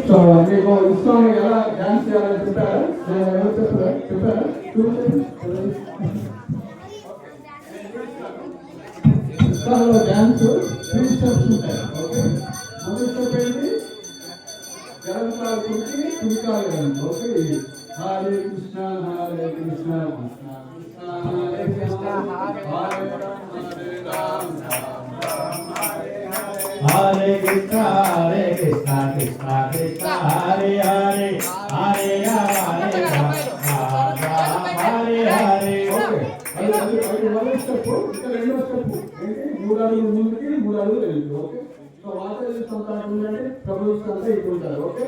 So మీకు ఇష్టం ఎలా డాన్స్ చేయాలని చెప్పారా? ఎవరు చెప్పారా? ఇష్టాల్లో డాన్స్ 3 స్టెప్స్ ఉంటాయి. ఓకే, మొదటి స్టెప్ ఏంటి? జలంకాలు కుడికి కుడికాలు గంట. Okay, Hare Krishna Hare Krishna Krishna Krishna Hare Krishna Hare Rama Hare Rama Rama Hare Hare. Hare Krishna, Hare Krishna, Krishna Krishna, Hare Hare, Hare Rama, Hare Rama, Hare Hare. అది మొదటి స్టెప్. ఇంకా రెండో స్టెప్ ఏంటి? 3 అడుగులు ముందుకి 3 అడుగులు వెళ్తుంది. ఓకే, సో వాతావరణ సంతానం ఉందంటే ప్రభుత్వం అంతా ఇప్పుడు ఉంటారు. ఓకే,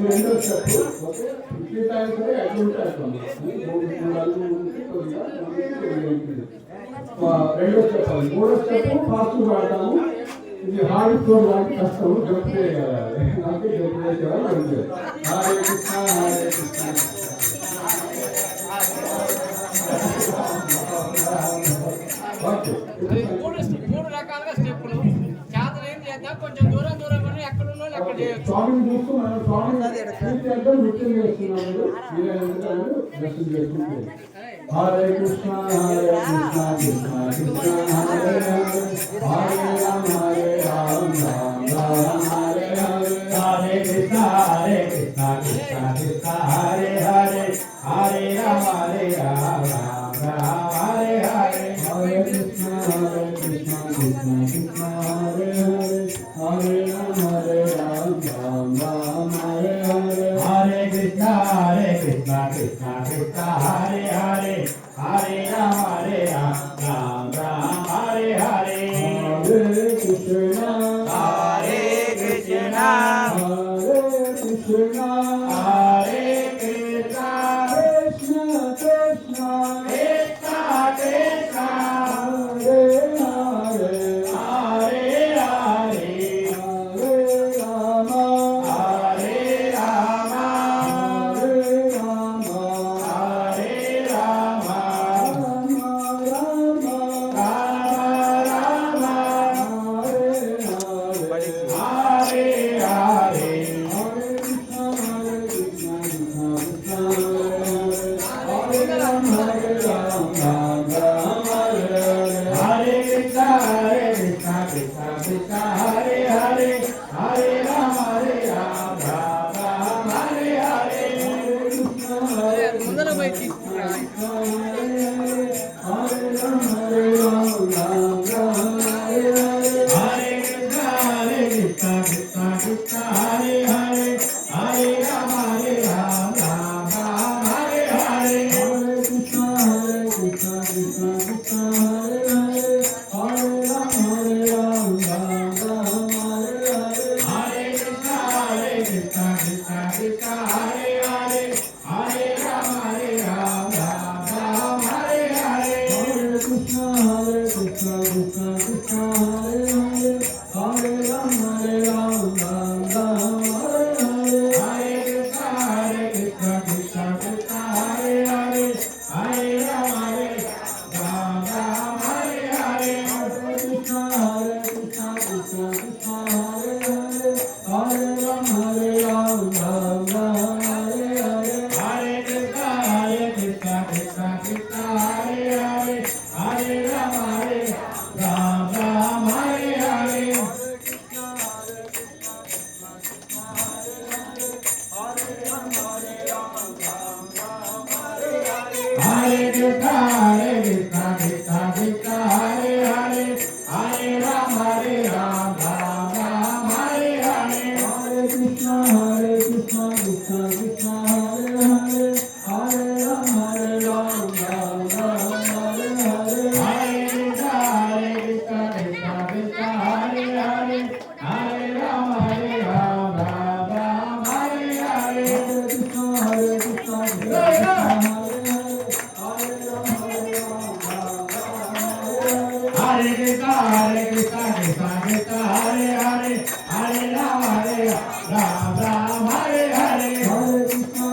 రెండో స్టెప్. ఓకే, 3 టైమ్స్ ఎట్లా ఉంటే అట్లా రెండో స్టెప్. అది మూడో స్టెప్ ఫాస్ట్ వాడతాము. ఇది హార్డ్ ఫ్లోర్ లాంటి కష్టం. జంప్ చేయగలగాలి. అంటే జంప్ చేసేవాళ్ళు అంతే. హరే కృష్ణ హరే కృష్ణ. మూడు రకాలుగా స్టెప్పులు చేతలు ఏం చేద్దాం, కొంచెం దూరం దూరం ఎక్కడ ఉన్నా అక్కడ చేయొచ్చు. స్వామిని చూస్తూ మనం స్వామిని నృత్యం చేస్తున్నాము. దర్శనం చేసుకుంటే Hare Krishna Hare Krishna Krishna Krishna Hare Hare, Hare Rama Hare Rama Rama Rama Hare Hare. Hare Krishna, Hare Krishna, Krishna Krishna, Hare Hare, Hare Rama, Hare Rama, Rama Hare Hare. Hare Krishna, Hare Krishna, Krishna Krishna, Hare Hare, Hare Rama, Hare Rama, Rama Hare Hare. Hare Krishna, Hare Krishna, Krishna Krishna, Hare Hare, Hare Rama, Hare Rama, Rama Hare Hare. Hare Krishna, Hare Krishna, Hare Krishna, Hare Krishna, Krishna Krishna, Krishna Krishna, Hare Hare, Hare Hare, Hare Rama, Hare Rama, Hare Rama, Hare Rama, Rama Rama, Rama Rama, Hare Hare. Hare Hare. Hare Krishna, Hare Krishna, Krishna Krishna, Hare Hare, Hare Rama, Hare Rama, Rama Hare Hare. Hare Krishna, Hare Krishna, Krishna Krishna, Hare Hare, Hare Rama, Hare Rama, Rama Hare Hare. Hare Krishna, Hare ముందర Krishna, పోయి తీసుకురా. Krishna Hare Rama, Hare Rama, Rama Hare Hare. Hare Krishna, Hare Krishna, Krishna Krishna, Hare Hare, Hare Rama, Hare Rama, Rama Hare Hare. Hare Krishna, Hare Krishna, Krishna Krishna, Hare Hare, Hare Rama, Hare Rama, Rama Hare Hare. Hare Krishna, Hare Krishna, Krishna Krishna, Hare Hare, Hare Rama, Hare Rama, Rama Hare Hare. Hare Krishna, Hare Krishna, Krishna Krishna, Hare Hare, Hare Rama, Hare Rama, Rama Hare Hare. Hare Krishna, Hare Krishna, Krishna Krishna, Hare Hare, Hare Rama, Hare Rama, Rama Hare Hare. Hare Krishna, Hare Krishna, Krishna Krishna, Hare Hare, Hare Rama, Hare Rama, Rama Hare Hare. Hare Krishna, Hare Krishna, Krishna Krishna, Hare Hare, Hare Rama, Hare Rama, Rama Hare Hare. Hare Krishna, Hare Krishna, Krishna Krishna, Hare Hare, Hare Rama, Hare Rama, Rama Hare Hare. Hare Krishna, Hare Krishna, Krishna Krishna, Hare Hare, Hare Rama, Hare Rama, Rama Hare Hare. Hare Krishna, Hare Krishna, Krishna Krishna, Hare Hare, Hare Rama, Hare Rama, Rama Hare Hare. Hare Krishna, Hare Krishna, Krishna Krishna, Hare Hare, Hare Rama, Hare Rama, Rama Hare Hare. Hare Krishna, Hare Krishna, Krishna Krishna Hare Hare Hare Rama Rama Hare Hare Hare Krishna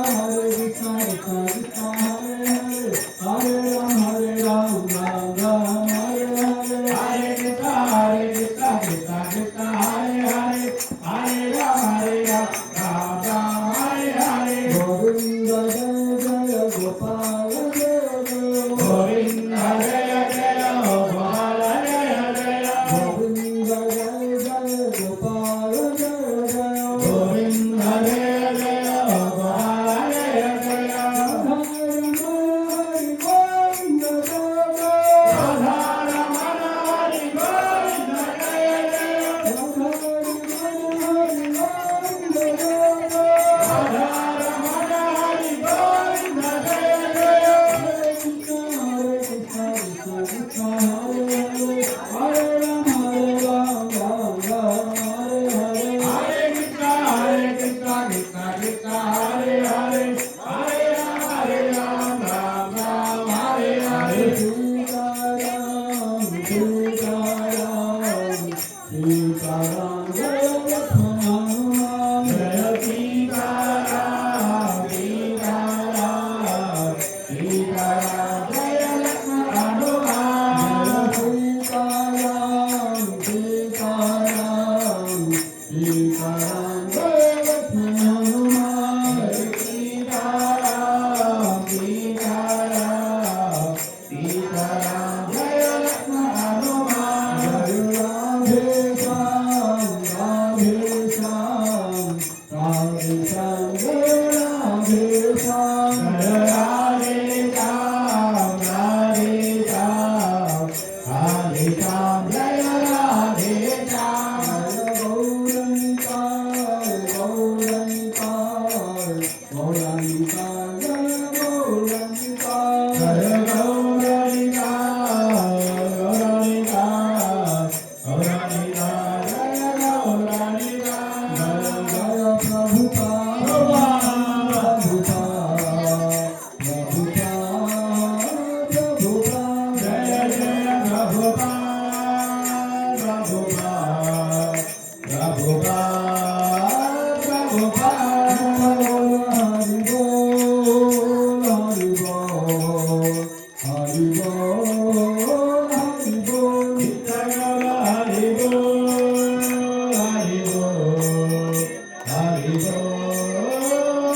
Krishna Krishna Hare Hare Hare Ram Hare Ram Hare Hare Hare Krishna Krishna Krishna Hare Hare Hare Ram Hare Hare Govinda Jaya Jaya Gopal Jaya Jaya Govinda Jaya Jaya Gopal Jaya Jaya Govinda Jaya Jaya Gopal Jaya Jaya Govinda Jaya Jaya Gopal Jaya Jaya Radha Ramana Hari Govinda Jaya Jaya Radha Ramana Hari Govinda Jaya Jaya Hare Krishna Krishna Krishna Hare Hare Hare Ram Ram Hare Hare Jaya Sita Ram Sita Ram Sita Ram Jaya Lakshmana Hanuman Jaya Sita Ram Sita Ram Sita Ram Jaya Lakshmana Hanuman Jaya Radhe Shyam Radhe Shyam Radhe Shyam Jaya Radhe Shyam Jaya Gauranika Gauranika Gauranika Jaya Gauranika Jaya Jaya Prabhupada Prabhupada Prabhupada Nitya Hari Bol Hari Bol Hari Bol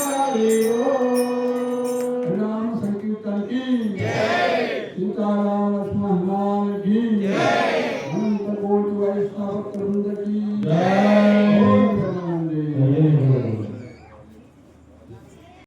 Hari Bol Ram संकीर्तन की सीताराम लक्ष्मण हनुमान की अनंत कोटि वैष्णव वृंद की जय